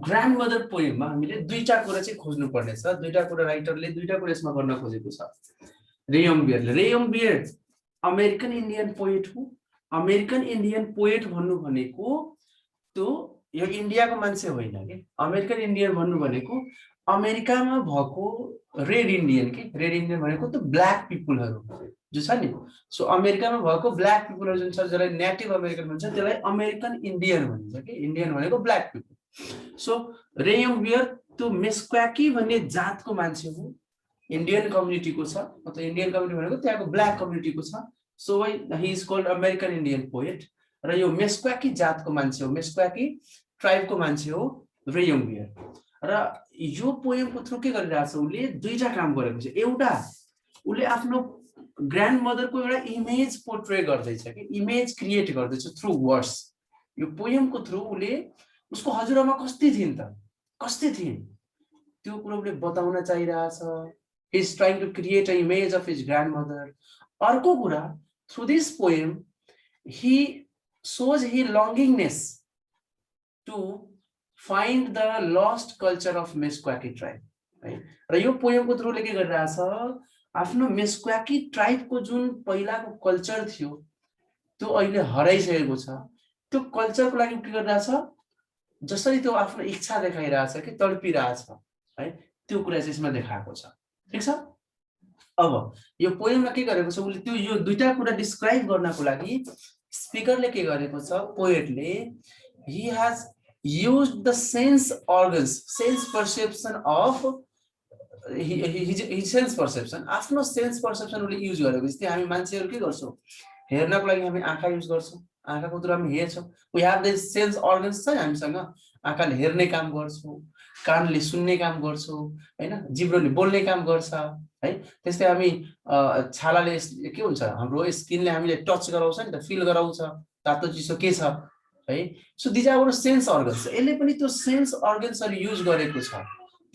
ग्रान्डमदर पोएममा हामीले दुईटा कुरा चाहिँ खोज्नु पर्नेछ, दुईटा कुरा राइटरले दुईटा कुरा यसमा गर्न खोजेको छ। रेयम बियर अमेरिकन इन्डियन पोएट हो। अमेरिकन इन्डियन पोएट भन्नु भनेको त्यो यो इन्डियाको मान्छे होइन के। अमेरिकन इन्डियन भन्नु भनेको अमेरिकामा भएको रेड इन्डियन के। रेड इन्डियन भनेको त्यो ब्ल्याक पिपुलहरू जो छ नि। सो अमेरिकामा भएको ब्ल्याक पिपुलहरू जुन छ जसलाई नेटिभ अमेरिकन भन्छ त्यसलाई अमेरिकन इन्डियन भनिन्छ के। इन्डियन भनेको ब्ल्याक पिपुल। सो रेयम बियर त्यो मेस्क्वाकी भन्ने जातको मान्छे हो, इन्डियन कम्युनिटीको छ। मतलब इन्डियन कम्युनिटी भनेको त्यहाँको ब्ल्याक कम्युनिटीको छ। So he is called American Indian poet. र यो मेस्क्वाकी जातको मान्छे हो, मेस्क्वाकी ट्राइबको मान्छे हो रेयम बियर। र यो पोएमको थ्रु के गरिरहेछ उसले दुईटा काम गरेको छ। एउटा उसले आफ्नो ग्रान्डमदरको एउटा इमेज पोर्ट्रे गर्दैछ कि, इमेज क्रिएट गर्दैछ थ्रु वर्ड्स। यो पोएमको थ्रु उसले उसको हजुरआमा कस्तै थिइन् त, कस्तै थिइन् त्यो कुरा उसले बताउन चाहिरहेछ। he is trying to create an image of his grandmother. अर्को कुरा, through this poem he shows his longingness to find the lost culture of Meskwaki tribe, right? र यो पोएमको थ्रुले के गरिरहेछ, आफ्नो मेस्क्वाकी ट्राइबको जुन पहिलाको कल्चर थियो त्यो अहिले हराइसकेको छ। त्यो कल्चरको लागि के गरिरहेछ, जसरी त्यो आफ्नो इच्छा देखाइरहेछ कि तडपिरहेछ है, त्यो कुरा चाहिँ यसमा देखाएको छ। ठीक छ। अब यो पोएममा के गरेको छ उसले, त्यो यो दुईटा कुरा डिस्क्राइब गर्नको लागि स्पिकरले के गरेको छ, पोएटले he has used the sense organs, sense perception of his sense perception, आफ्नो सेन्स पर्सेप्सन उसले युज गरेको। जस्तै हामी मान्छेहरू के गर्छौँ, हेर्नको लागि हामी आँखा युज गर्छौँ, आँखाको थ्रु हामी हेर्छौँ। We have the sense organs छ हामीसँग। आँखाले हेर्ने काम गर्छौँ, कानले सुन्ने काम गर्छौँ हैन, जिब्रोले बोल्ने काम गर्छ है। त्यस्तै हामी छालाले के हुन्छ, हाम्रो स्किनले हामीले टच गराउँछ नि त, फिल गराउँछ तातो चिसो के छ है। So these are our sense organs. यसले पनि त्यो सेन्स अर्गन्सहरु युज गरेको छ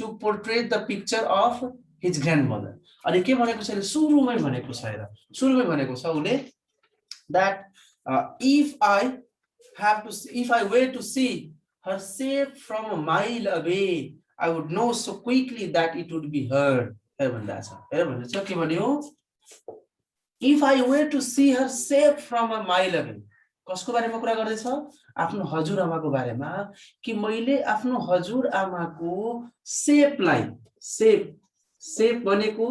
to portrait the picture of his grandmother. अनि के भनेको छ, सुरुमै भनेको छ, हेर सुरुमै भनेको छ उसले that if I were to see her safe from a mile away, I would know so quickly that it would be her. If I were to see her safe from a mile away, कसको बारेमा कुरा गर्दैछ, आफ्नो हजुरआमाको बारेमा, कि मैले आफ्नो हजुरआमाको सेपलाई, सेप भनेको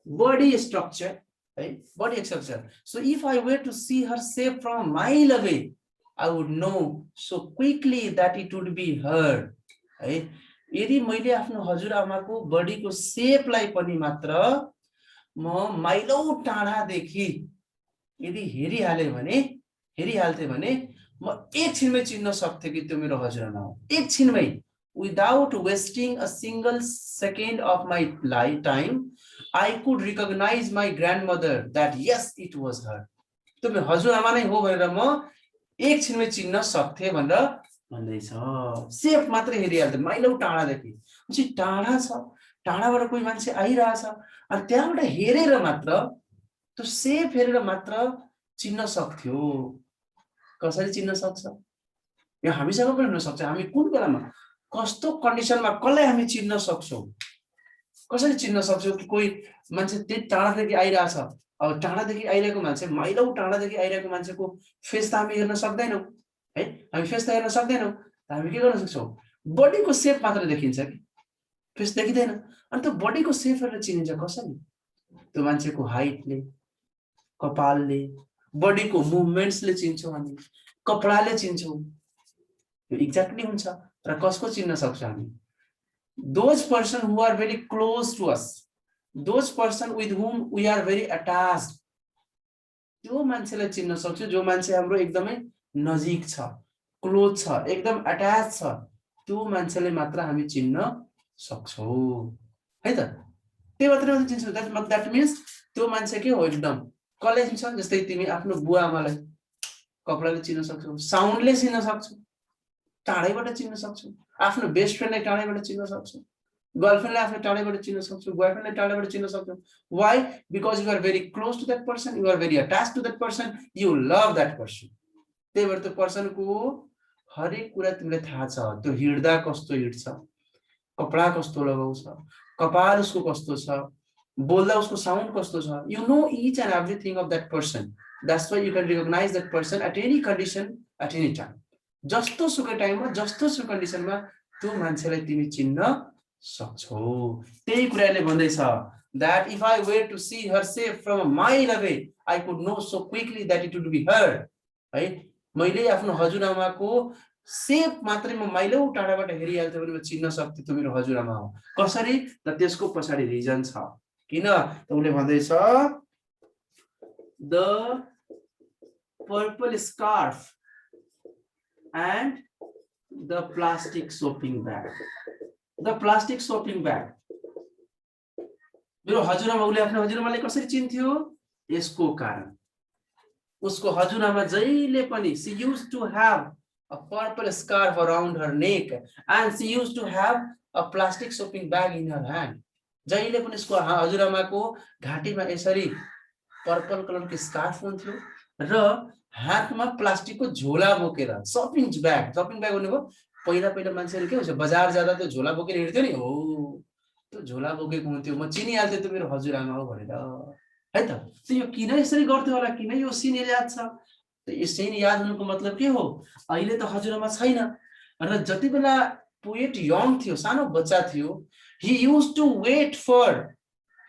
बडी स्ट्रक्चर है, body structure. So if I were to see her safe from a mile away, I would know so quickly that it would be her. है, यदि मैले आफ्नो हजुरआमाको बडीको सेपलाई पनि मात्र म माइलौं टाढादेखि यदि हेरिहाल्थे भने म एकछिनमै चिन्न सक्थे कि त्यो मेरो हजुरआमा हो। एकछिनमै, without wasting a single second of my time, I could recognize my grandmother that yes, it was her. त्यो मेरो हजुरआमा नै हो भनेर म एकछिनमै चिन्न सक्थे भनेर भन्दैछ। सेफ मात्र हेरिहाल्थे माइलौं टाढादेखि। पछि टाढा छ, टाढाबाट कोही मान्छे आइरहेछ, अनि त्यहाँबाट हेरेर मात्र, त्यो सेफ हेरेर मात्र चिन्न सक्थ्यो। कसरी चिन्न सक्छ, यो हामीसँग पनि हुन सक्छ। हामी कुन बेलामा कस्तो कन्डिसनमा कसलाई हामी चिन्न सक्छौँ, कसरी चिन्न सक्छौँ कि कोही मान्छे त्यही टाढादेखि आइरहेछ। अब टाढादेखि आइरहेको मान्छे, माइलौं टाढादेखि आइरहेको मान्छेको फेस त हामी हेर्न सक्दैनौँ है, हामी फेस त हेर्न सक्दैनौँ। हामी के गर्न सक्छौँ, बडीको सेप मात्र देखिन्छ कि फेस देखिँदैन। अनि त्यो बडीको सेप हेरेर चिनिन्छ कसरी, त्यो मान्छेको हाइटले, कपालले, बडीको मुभमेन्ट्सले चिन्छौँ हामी, कपडाले चिन्छौँ। यो एक्ज्याक्टली हुन्छ। र कसको चिन्न सक्छ हामी, those person who are very close to us, those person with whom we are very attached, त्यो मान्छेलाई चिन्न सक्छ जो मान्छे हाम्रो एकदमै नजिक छ, क्लोज छ, एकदम अट्याच छ, त्यो मान्छेले मात्र हामी चिन्न सक्छौँ है त। त्यो मात्र चिन्छौँ। द्याट मिन्स त्यो मान्छे के हो, एकदम कसले चिन्छ, जस्तै तिमी आफ्नो बुवा आमालाई कपडाले चिन्न सक्छौ, साउन्डले चिन्न सक्छौ, टाढैबाट चिन्न सक्छौ, आफ्नो बेस्ट फ्रेन्डलाई टाढैबाट चिन्न सक्छौ, गर्लफ्रेन्डले आफ्नो टाढाबाट चिन्न सक्छौ, बोयफ्रेन्डले टाढाबाट चिन्न सक्छौ। Why? Because you are very close to that person, you are very attach to that person, you love that person. त्यही भएर त्यो पर्सनको हरेक कुरा तिमीलाई थाहा छ, त्यो हिँड्दा कस्तो हिँड्छ, कपडा कस्तो लगाउँछ, कपाल उसको कस्तो छ, बोल्दा उसको साउन्ड कस्तो छ, you know each and everything of that person. That's why you can recognise that person at any condition, at any time. जस्तो सुकै टाइममा, जस्तो सुकै कन्डिसनमा त्यो मान्छेलाई तिमी चिन्न सक्छौ। त्यही कुराले भन्दैछ that if I were to see her safe from a mile away, I could know so quickly that it would be her। है, मैले आफ्नो हजुरआमाको सेफ मात्रै म माइलौ टाढाबाट हेरिहाल्थेँ भने म चिन्न सक्थे त्यो मेरो हजुरआमा हो। कसरी? त त्यसको पछाडि रिजन छ। किन? त उले भन्दैछ the purple scarf and the plastic shopping bag। the plastic shopping bag, मेरो हजुरआमा, उले आफ्नो हजुरआमालाई कसरी चिन्थ्यो? यसको कारण उसको हजुरआमा जहिले पनि she used to have a purple scarf around her neck and she used to have a plastic shopping bag in her hand। जहिले पनि उसको हजुरआमाको घाँटीमा यसरी पर्पल कलरको स्कार्फ हुन्थ्यो र हातमा प्लास्टिकको झोला बोकेर, शपिङ ब्याग। शपिङ ब्याग भनेको पहिला पहिला मान्छेहरु के हुन्छ, बजार जाँदा त्यो झोला बोकेर हिँड्थ्यो नि, हो त्यो झोला बोकेको हुन्थ्यो, म चिनिहाल्थेँ त्यो मेरो हजुरआमा हो भनेर, है त। यो किन यसरी गर्थ्यो होला, किन यो सिन याद छ? त यो सिन याद हुनुको मतलब के हो? अहिले त हजुरआमा छैन र जति बेला पोएट यङ थियो, सानो बच्चा थियो, he used to wait for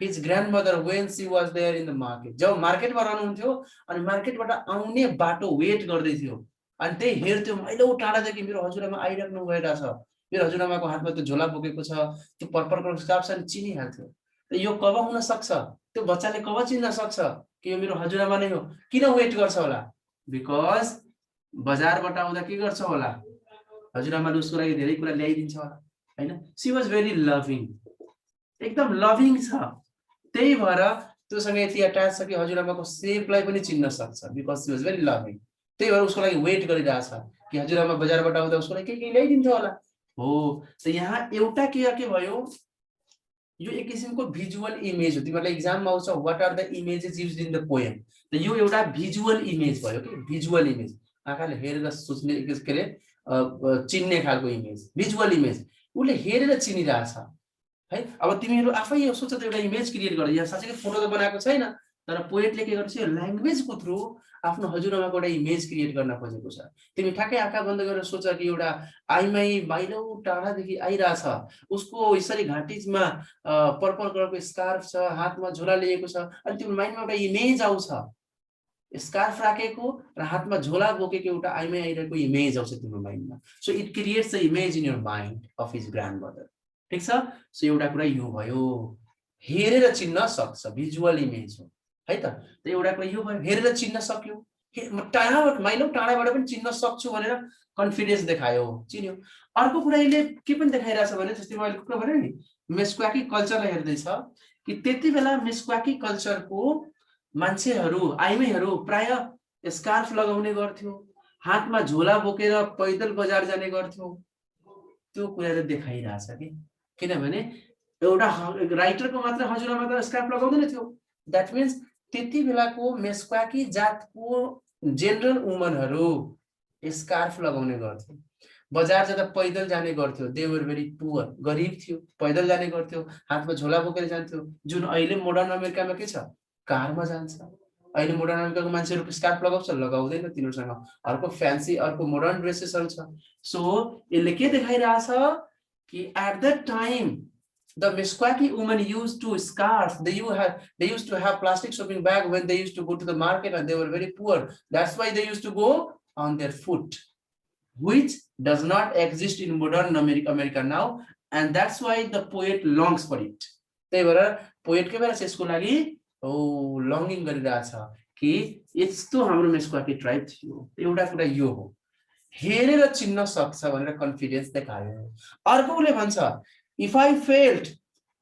his grandmother when she was there in the market। जब मार्केटमा रहनुहुन्थ्यो अनि मार्केटबाट आउने बाटो वेट गर्दै थियो अनि त्यही हेर्थ्यो माइलौ टाढादेखि मेरो हजुरआमा आइराख्नु भइरहेछ, मेरो हजुरआमाको हातमा त्यो झोला बोकेको छ, त्यो पर्पल कलरको स्कार्फ छ, चिनिहाल्थ्यो। यो कब हुन सक्छ? त्यो बच्चाले कब चिन्न सक्छ कि यो मेरो हजुरआमा नै हो? किन वेट गर्छ होला? बिकज बजारबाट आउँदा के गर्छ होला, हजुरआमाले उसको लागि धेरै कुरा ल्याइदिन्छ होला, हैन? सी वाज भेरी लभिङ, एकदम लभिङ छ। त्यही भएर त्योसँग यति अट्याच छ कि हजुरआमाको सेपलाई पनि चिन्न सक्छ, because C was very loving. त्यही भएर उसको लागि वेट गरिरहेछ कि हजुरआमा बजारबाट आउँदा उसको लागि के ल्याइदिन्छ होला। हो, त यहाँ एउटा के भयो, यो एक किसिमको भिजुअल इमेज हो। तिमीहरुलाई एक्जाममा आउँछ what are the images used in the poem. त यो एउटा भिजुअल इमेज भयो कि, भिजुअल इमेज, आँखाले हेरेर सोच्ने के रे चिन्ने खालको इमेज, भिजुअल इमेज। उले हेरेर चिनिरहेछ है। अब तिमीहरु आफै यो सोच त एउटा इमेज क्रिएट गर, यहाँ साच्चै फोटो त बनाएको छैन, तर पोएटले के गर्छ, यो ल्याङ्ग्वेजको थ्रु आफ्नो हजुरआमाको एउटा इमेज क्रिएट गर्न खोजेको छ। तिमी ठ्याक्कै आँखा बन्द गरेर सोच कि एउटा आइमाई माइलौ टाढादेखि आइरहेछ, उसको यसरी घाँटीमा पर्पल कलरको स्कार्फ छ, हातमा झोला लिएको छ, अनि त्यो माइन्डमा एउटा इमेज आउँछ, स्कार्फ राखेको र हातमा झोला बोकेको एउटा आइमाई आइरहेको इमेज आउँछ तिम्रो माइन्डमा। So it creates the image in your mind of his grandmother. ठीक छ? सो एउटा कुरा यो भयो, हेरेर चिन्न सक्छ, भिजुअल इमेज हो, है त। त एउटा कुरा यो भयो, हेरेर चिन्न सक्यो, टाढाबाट माइलौ टाढाबाट पनि चिन्न सक्छु भनेर कन्फिडेन्स देखायो, चिन्यो। अर्को कुरा यसले के पनि देखाइरहेछ भने, जस्तै मैले कुरा भने नि, मेस्क्वाकी कल्चरलाई हेर्दैछ कि त्यति बेला मेस्क्वाकी कल्चरको मान्छेहरू, आइमाईहरू प्राय स्कार्फ लगाउने गर्थ्यो, हातमा झोला बोकेर पैदल बजार जाने गर्थ्यो। त्यो कुराले देखाइरहेछ कि, किनभने एउटा राइटरको मात्र हजुरआमा त स्कार्फ लगाउँदैन थियो। द्याट मिन्स त्यति बेलाको मेस्क्वाकी जातको जेनरल वुमनहरू स्कार्फ लगाउने गर्थ्यो, बजार जाँदा पैदल जाने गर्थ्यो। दे वर भेरी पुअर, गरिब थियो, पैदल जाने गर्थ्यो, हातमा झोला बोकेर जान्थ्यो। जुन अहिले मोडर्न अमेरिकामा के छ, कारमा जान्छ। अहिले मोडर्न अमेरिकाको मान्छेहरू स्कार्फ लगाउँछ, लगाउँदैन, तिनीहरूसँग अर्को फ्यान्सी, अर्को मोडर्न ड्रेसेसहरू छ। सो यसले के देखाइरहेछ कि at that time the Meskwaki women used to scarf, they used to have plastic shopping bag when they used to go to the market, and they were very poor. That's why they used to go on their foot, which does not exist in modern America now, and that's why the poet longs for it। त्यही भएर poet के भएर यसको लागि लङ्गिङ गरिरहेछ कि यस्तो हाम्रो मेस्क्वाकी ट्राइब थियो। एउटा कुरा यो हो, हेरेर चिन्न सक्छ भनेर कन्फिडेन्स देखायो। अर्को उले भन्छ, if I felt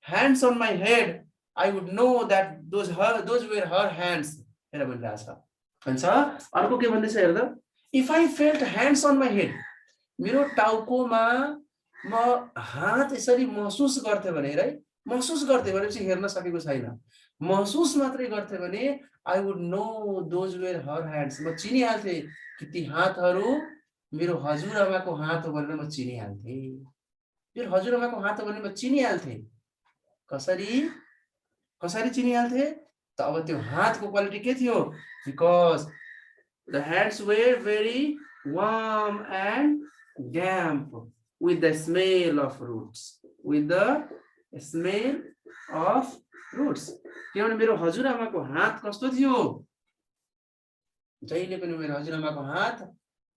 hands on my head, I would know that those were her hands। हेर भनिरहेछ भन्छ। अर्को के भन्दैछ हेर्दा, if I felt hands on my head, मेरो टाउकोमा म हात यसरी महसुस गर्थे भने, राइट, महसुस गर्थे भनेपछि हेर्न सकेको छैन, महसुस मात्रै गर्थे भने I would know those were her hands, म चिनिहाल्थे कि ती हातहरू मेरो हजुरआमाको हात हो भनेर म चिनिहाल्थे, मेरो हजुरआमाको हात हो भने म चिनिहाल्थे। कसरी कसरी चिनिहाल्थे त अब त्यो हातको क्वालिटी के थियो, because the hands were very warm and damp with the smell of roots, with the smell of roots। किनभने मेरो हजुरआमाको हात कस्तो थियो, जहिले पनि मेरो हजुरआमाको हात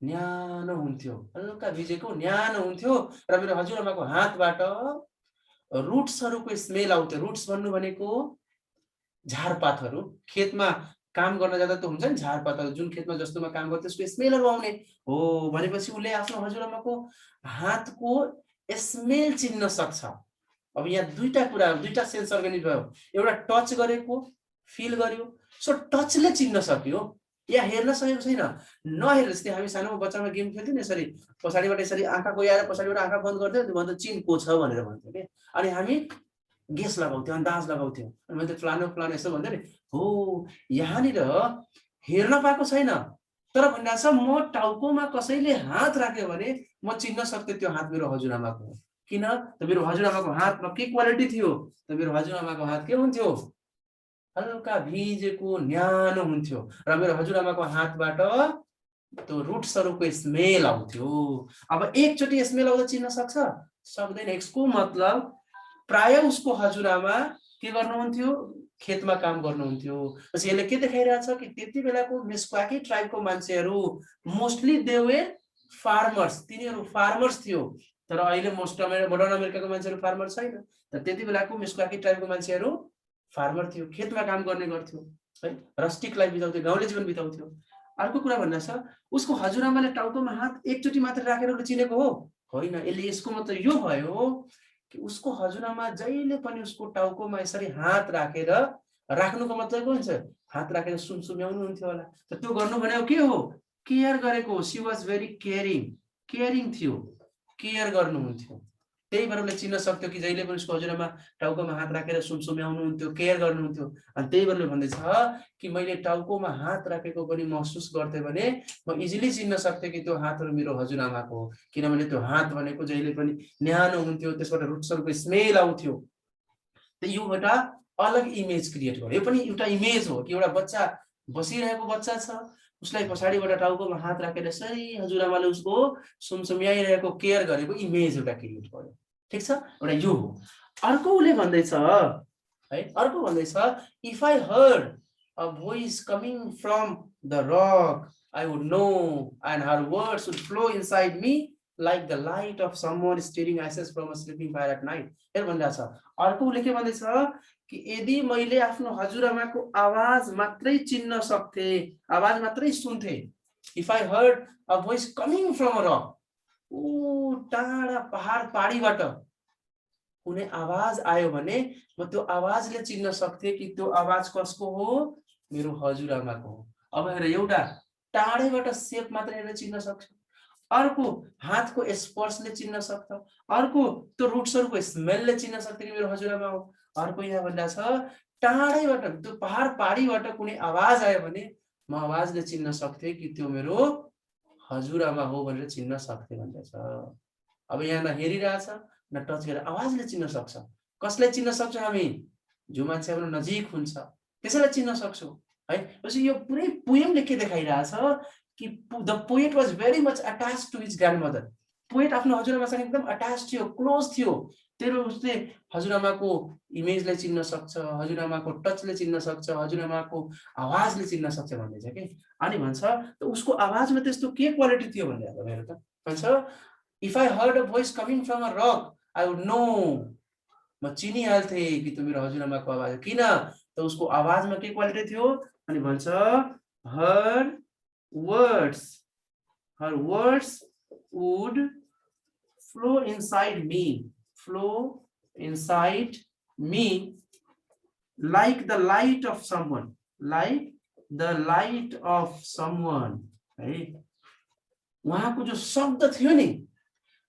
न्यानो हुन्थ्यो, हल्का भिजेको न्यानो हुन्थ्यो र मेरो हजुरआमाको हातबाट रुट्सहरूको स्मेल आउँथ्यो। रुट्स भन्नु भनेको झारपातहरू, खेतमा काम गर्न जाँदा त हुन्छ नि झारपातहरू, जुन खेतमा जस्तोमा काम गर्छ त्यसको स्मेलहरू आउने हो भनेपछि उसले आफ्नो हजुरआमाको हातको स्मेल चिन्न सक्छ। अब यहाँ दुईटा कुरा, दुईटा सेन्स अर्गेनिक भयो, एउटा टच गरेको फिल गर्यो, सो टचले चिन्न सक्यो, या हेर्न सकेको छैन, नहेर। जस्तै हामी सानो बच्चामा गेम खेल्थ्यौँ नि, यसरी पछाडिबाट यसरी आँखा गएर पछाडिबाट आँखा बन्द गर्थ्यौँ, भन्दा चिन को छ भनेर भन्थ्यो कि, अनि हामी गेस लगाउँथ्यौँ, अन्दाज लगाउँथ्यौँ, अनि मैले फलानो फलानो यसो भन्थ्यो नि, हो यहाँनिर हेर्न पाएको छैन, तर भनिरहेको छ म टाउकोमा कसैले हात राख्यो भने म चिन्न सक्थेँ त्यो हात मेरो हजुरआमाको हो। किन त मेरो हजुरआमाको हातमा के क्वालिटी थियो त, मेरो हजुरआमाको हात के हुन्थ्यो, हल्का भिजेको न्यानो हुन्थ्यो र मेरो हजुरआमाको हातबाट त्यो रुट्सहरूको स्मेल आउँथ्यो। अब एकचोटि स्मेल आउँदा चिन्न सक्छ, सक्दैन। यसको मतलब प्राय उसको हजुरआमा के गर्नुहुन्थ्यो, खेतमा काम गर्नुहुन्थ्यो। यसले के देखाइरहेछ कि त्यति बेलाको मेस्क्वाकी ट्राइबको मान्छेहरू मोस्टली दे वर फार्मर्स, तिनीहरू फार्मर्स थियो। तर अहिले मोडर्न अमेरिकाको मान्छेहरू फार्मर छैन, तर त्यति बेलाको मेस्क्वाकी ट्राइबको मान्छेहरू फार्मर थियो, खेतमा काम गर्ने गर्थ्यो है, रस्टिक लाइफ बिताउँथ्यो, गाउँले जीवन बिताउँथ्यो। अर्को कुरा भन्दा छ, उसको हजुरआमाले टाउकोमा हात एकचोटि मात्र राखेर उसले चिनेको हो होइन। यसले यसको मतलब यो भयो कि उसको हजुरआमा जहिले पनि उसको टाउकोमा यसरी हात राखेर, राख्नुको मतलब के हुन्छ, हात राखेर सुमसुम्याउनु हुन्थ्यो होला। त त्यो गर्नु भनेको के हो, केयर गरेको। C was very caring, caring थियो, केयर गर्नुहुन्थ्यो। त्यही भएर उसले चिन्न सक्थ्यो कि जहिले पनि उसको हजुरआमा टाउकोमा हात राखेर सुमसुम्याउनुहुन्थ्यो, केयर गर्नुहुन्थ्यो। अनि त्यही भएर भन्दैछ कि मैले टाउकोमा हात राखेको पनि महसुस गर्थेँ भने म इजिली चिन्न सक्थेँ कि त्यो हातहरू मेरो हजुरआमाको हो, किनभने त्यो हात भनेको जहिले पनि न्यानो हुन्थ्यो, त्यसबाट रुट्सहरूको स्मेल आउँथ्यो। त यो एउटा अलग इमेज क्रिएट गर्यो। यो पनि एउटा इमेज हो कि एउटा बच्चा बसिरहेको बच्चा छ, उसलाई पछाडिबाट टाउकोमा हात राखेर यसरी हजुरआमाले उसको सुमसुम्याइरहेको केयर गरेको इमेज एउटा क्रिएट गर्यो। ठिक छ, एउटा यो हो। अर्को उसले भन्दैछ है, अर्को भन्दैछ, if I heard a voice coming from the rock I would know and her words would flow inside me like the light of someone steering ashes from a sleeping fire at night। हेर भनिरहेछ। अर्को उसले के भन्दैछ कि यदि मैले आफ्नो हजुरआमाको आवाज मात्रै चिन्न सक्थे, आवाज मात्रै सुन्थे, if I heard a voice coming from a rock, ऊ टाढा पहाड पाडीबाट कुनै आवाज आयो भने म त्यो आवाजले चिन्न सक्थे कि त्यो आवाज कसको हो, मेरो हजुरआमाको हो। अब हेर, एउटा टाढैबाट सेप मात्र हेरेर चिन्न सक्छ, अर्को हातको स्पर्शले चिन्न सक्छ, अर्को त्यो रुट्सहरूको स्मेलले चिन्न सक्छ कि मेरो हजुरआमा हो, अर्को यहाँ भनिरहेछ टाढैबाट त्यो पहाड पाडीबाट कुनै आवाज आयो भने म आवाजले चिन्न सक्थे कि त्यो मेरो हजुरआमा हो भनेर चिन्न सक्थे भनिरहेछ। अब यहाँ न हेरिरहेछ न टच गरेर आवाजले चिन्न सक्छ। कसलाई चिन्न सक्छ हामी, जो मान्छे हाम्रो नजिक हुन्छ त्यसैलाई चिन्न सक्छौँ है। पछि यो पुरै पोएमले के देखाइरहेछ कि the poet was very much attached to his grandmother. Poet आफ्नो हजुरआमासँग एकदम अट्याच थियो, क्लोज थियो। त्यही भएर उसले हजुरआमाको इमेजलाई चिन्न सक्छ, हजुरआमाको टचले चिन्न सक्छ, हजुरआमाको आवाजले चिन्न सक्छ भन्दैछ कि। अनि भन्छ त उसको आवाजमा त्यस्तो के क्वालिटी थियो भन्ने हेर त, भन्छ if I heard a voice coming from a rock I would no, म चिनिहाल्थे कि त्यो मेरो हजुरआमाको आवाज हो। किन त उसको आवाजमा के क्वालिटी थियो, अनि भन्छ हर words, her words would flow inside me, flow inside me like the light of someone, like the light of someone है। उहाँको जो शब्द थियो नि,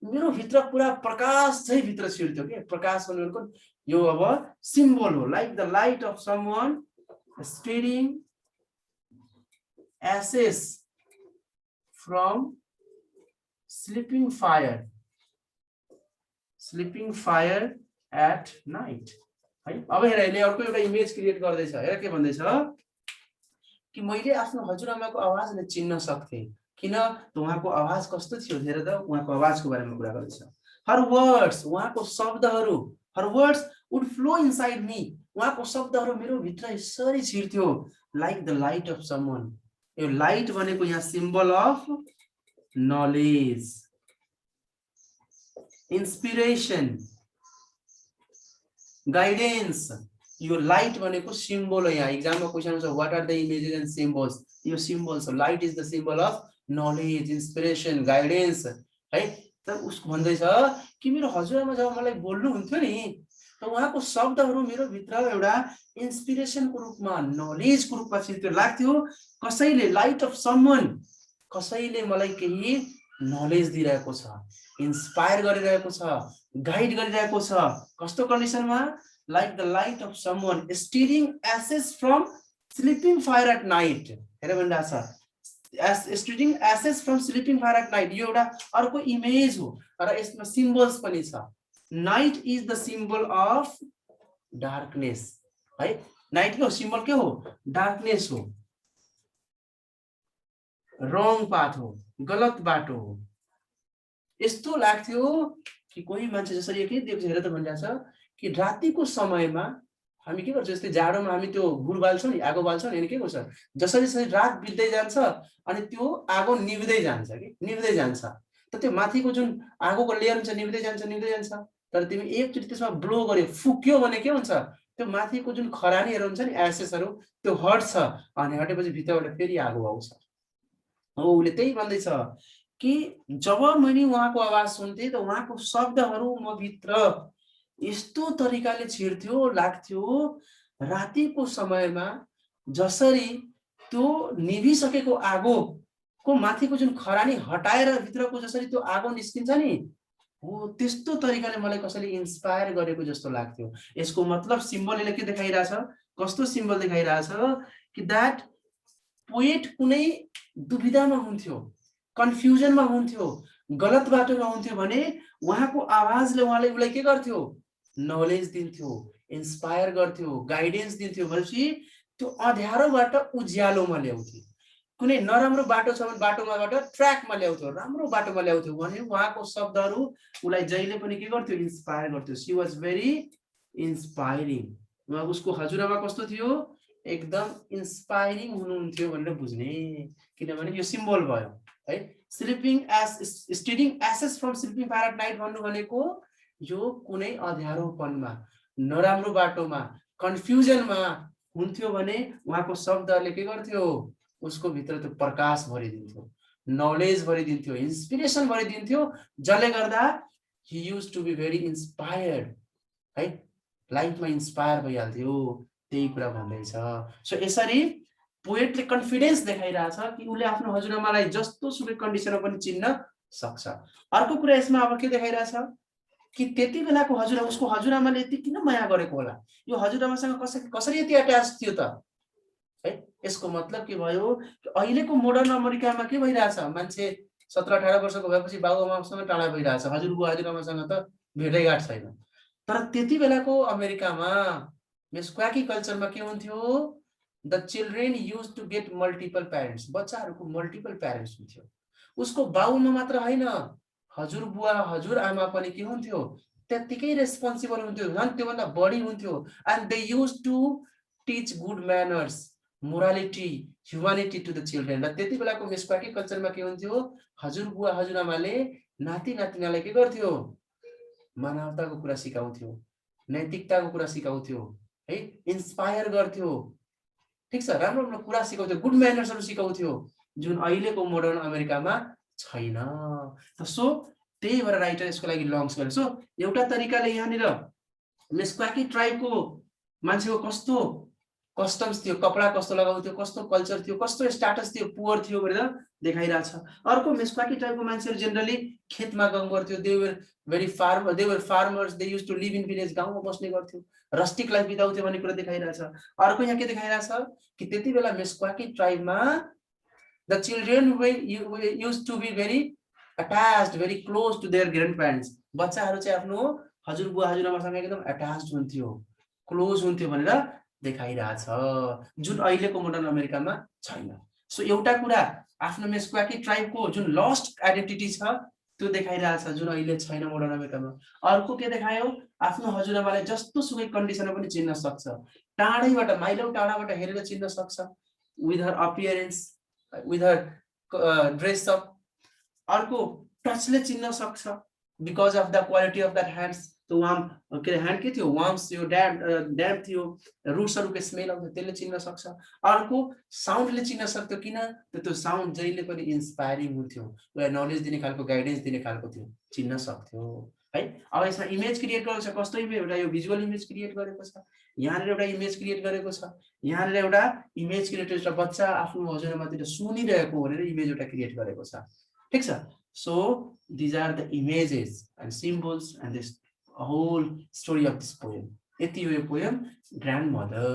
मेरो भित्र पुरा प्रकाश चाहिँ भित्र छिर्थ्यो के प्रकाश भनेको यो अब सिम्बल हो like the light of someone stirring ashes from sleeping fire at night है। अब हेर यसले अर्को एउटा इमेज क्रिएट गर्दैछ। हेर के भन्दैछ कि मैले आफ्नो हजुरआमाको आवाजले चिन्न सक्थे किन त उहाँको आवाज कस्तो थियो। हेर त उहाँको आवाजको बारेमा कुरा गर्दैछ। हर वर्ड्स उहाँको शब्दहरू her words would flow inside me उहाँको शब्दहरू मेरो भित्र यसरी छिर्थ्यो like the light of someone. यो लाइट भनेको यहाँ symbol of knowledge inspiration guidance. यो लाइट भनेको सिम्बल हो। यहाँ एक्जाममा क्वेशन आउँछ what are the images and symbols. यो सिम्बल्स हो। Light is the symbol of knowledge inspiration guidance है। तर उसको भन्दैछ कि मेरो हजुरआमा जब मलाई बोल्नु हुन्थ्यो नि त उहाँको शब्दहरू मेरो भित्र एउटा इन्स्पिरेसनको रूपमा नलेजको रूपमा छिर्थ्यो लाग्थ्यो कसैले लाइट अफ समवन कसैले मलाई केही नलेज दिइरहेको छ इन्स्पायर गरिरहेको छ गाइड गरिरहेको छ। कस्तो कन्डिसनमा like the light of someone stirring ashes from sleeping fire at night. हेर भन्दा छ stirring ashes from sleeping fire at night. यो एउटा अर्को इमेज हो र यसमा सिम्बल्स पनि छ। Night is the symbol of darkness है। नाइट को सिम्बल के हो डार्कनेस हो रङ पाथ हो गलत बाटो हो। यस्तो लाग्थ्यो कि कोही मान्छे जसरी के देख्छ। हेर त भनिरहेछ कि रातिको समयमा हामी के गर्छ जस्तै जाडोमा हामी त्यो गुड बाल्छौँ नि आगो बाल्छौँ नि अनि के गर्छ जसरी जसरी रात बित्दै जान्छ अनि त्यो आगो निभ्दै जान्छ कि निभ्दै जान्छ त त्यो माथिको जुन आगोको लेयर हुन्छ निभ्दै जान्छ तर तिमी एकचोटि त्यसमा ब्लो गर्यो फुक्यो भने के हुन्छ त्यो माथिको जुन खरानीहरू हुन्छ नि एसेसहरू त्यो हट्छ अनि हटेपछि भित्रबाट फेरि आगो आउँछ। हो उसले त्यही भन्दैछ कि जब मैले उहाँको आवाज सुन्थे त उहाँको शब्दहरू म भित्र यस्तो तरिकाले छिर्थ्यो लाग्थ्यो रातिको समयमा जसरी त्यो निभिसकेको आगोको माथिको जुन खरानी हटाएर भित्रको जसरी त्यो आगो निस्किन्छ नि हो त्यस्तो तरिकाले मलाई कसैले इन्स्पायर गरेको जस्तो लाग्थ्यो। यसको मतलब सिम्बलले के देखाइरहेछ कस्तो सिम्बल देखाइरहेछ कि दैट पोएट कुनै दुविधामा हुन्थ्यो कन्फ्युजनमा हुन्थ्यो गलत बाटोमा हुन्थ्यो भने उहाँको आवाजले उहाँले उसलाई के गर्थ्यो नलेज दिन्थ्यो इन्स्पायर गर्थ्यो गाइडेन्स दिन्थ्यो भनेपछि त्यो अँध्यारोबाट उज्यालोमा ल्याउँथ्यो। कुनै नराम्रो बाटो छ भने बाटोमाबाट ट्र्याकमा ल्याउँथ्यो राम्रो बाटोमा ल्याउँथ्यो भने उहाँको शब्दहरू उसलाई जहिले पनि के गर्थ्यो इन्स्पायर गर्थ्यो। She was very inspiring. उहाँ उसको हजुरआमा कस्तो थियो एकदम इन्स्पायरिङ हुनुहुन्थ्यो भनेर बुझ्ने किनभने यो सिम्बल भयो है। Sleeping stirring ashes from sleeping fire at night भन्नु भनेको यो कुनै अँध्यारोपनमा नराम्रो बाटोमा कन्फ्युजनमा हुन्थ्यो भने उहाँको शब्दहरूले के गर्थ्यो उसको भित्र त्यो प्रकाश भरिदिन्थ्यो नलेज भरिदिन्थ्यो इन्स्पिरेसन भरिदिन्थ्यो जसले गर्दा he used to be very inspired है लाइफमा इन्स्पायर भइहाल्थ्यो। त्यही कुरा भन्दैछ। सो यसरी पोएटले कन्फिडेन्स देखाइरहेछ कि उसले आफ्नो हजुरआमालाई जस्तो सुकै कन्डिसनमा पनि चिन्न सक्छ। अर्को कुरा यसमा अब के देखाइरहेछ कि त्यति बेलाको हजुरआमा उसको हजुरआमाले यति किन माया गरेको होला यो हजुरआमासँग कसरी यति एट्याच थियो त है। यसको मतलब के भयो कि अहिलेको मोडर्न अमेरिकामा के भइरहेछ मान्छे 17-18 वर्षको भएपछि बाबुआमासँग टाढा भइरहेछ हजुरबुवा हजुरआमासँग त भेटैघाट छैन। तर त्यति बेलाको अमेरिकामा मेस्क्वाकी कल्चरमा के हुन्थ्यो the children use to get multiple parents बच्चाहरूको मल्टिपल प्यारेन्ट्स हुन्थ्यो। उसको बाउमा मात्र होइन हजुरबुवा हजुरआमा पनि के हुन्थ्यो त्यतिकै रेस्पोन्सिबल हुन्थ्यो झन् त्योभन्दा बढी हुन्थ्यो। And they use to teach good manners morality humanity to the children. र त्यति बेलाको मेस्क्वाकी कल्चरमा के हुन्थ्यो हजुरबुवा हजुरआमाले नाति नातिनालाई के गर्थ्यो मानवताको कुरा सिकाउँथ्यो नैतिकताको कुरा सिकाउँथ्यो है इन्स्पायर गर्थ्यो ठीक छ राम्रो राम्रो कुरा सिकाउँथ्यो गुड म्यानर्सहरू सिकाउँथ्यो जुन अहिलेको मोडर्न अमेरिकामा छैन। सो त्यही भएर राइटर यसको लागि लन्च गरे। सो एउटा तरिकाले यहाँनिर मेस्क्वाकी ट्राइबको मान्छेको कस्टम्स थियो, कपडा कस्तो लगाउँथ्यो, कस्तो कल्चर थियो, कस्तो स्ट्याटस थियो, पुअर थियो भनेर देखाइरहेछ। अर्को मेस्क्वाकी ट्राइबको मान्छेहरू जेनरली खेतमा काम गर्थ्यो, they were farmers, they use to live in village, गाउँमा बस्ने गर्थ्यो, रस्टिक लाइफ बिताउँथ्यो भन्ने कुरा देखाइरहेछ। अर्को यहाँ के देखाइरहेछ कि त्यति बेला मेस्क्वाकी ट्राइबमा the children use to be very attached, very close to their grandparents. बच्चाहरू चाहिँ आफ्नो हजुरबुवा हजुरआमासँग एकदम अट्याच्ड हुन्थ्यो, क्लोज हुन्थ्यो भनेर देखाइरहेछ, जुन अहिलेको मोडर्न अमेरिकामा छैन। सो एउटा कुरा आफ्नो मेस्क्वाकी ट्राइबको जुन लस्ट आइडेन्टिटी छ त्यो देखाइरहेछ, जुन अहिले छैन मोडर्न अमेरिकामा। अर्को के देखायो, आफ्नो हजुरआमालाई जस्तो सुकै कन्डिसनमा पनि चिन्न सक्छ, टाढैबाट माइलौँ टाढाबाट हेरेर चिन्न सक्छ, with her appearance, with her dress up. अर्को टचले चिन्न सक्छ, because of the quality of that hands. त्यो वार्म के ह्यान्ड के थियो, वार्म्स थियो, ड्याम्प थियो, रुट्सहरूको स्मेल आउँथ्यो, त्यसले चिन्न सक्छ। अर्को साउन्डले चिन्न सक्थ्यो, किन त्यो साउन्ड जहिले पनि इन्सपायरिङ हुन्थ्यो, नलेज दिने खालको, गाइडेन्स दिने खालको थियो, चिन्न सक्थ्यो है। अब यसमा इमेज क्रिएट गरेको छ, कस्तो इमेज, एउटा यो भिजुअल इमेज क्रिएट गरेको छ, यहाँनिर एउटा इमेज क्रिएट गरेको छ, यहाँनिर एउटा इमेज क्रिएट गरेको छ, बच्चा आफ्नो हजुरआमातिर सुनिरहेको भनेर इमेज एउटा क्रिएट गरेको छ, ठिक छ। So these are the images and symbols and this whole story of this poem. यति हो यो पोएम ग्रान्डमदर।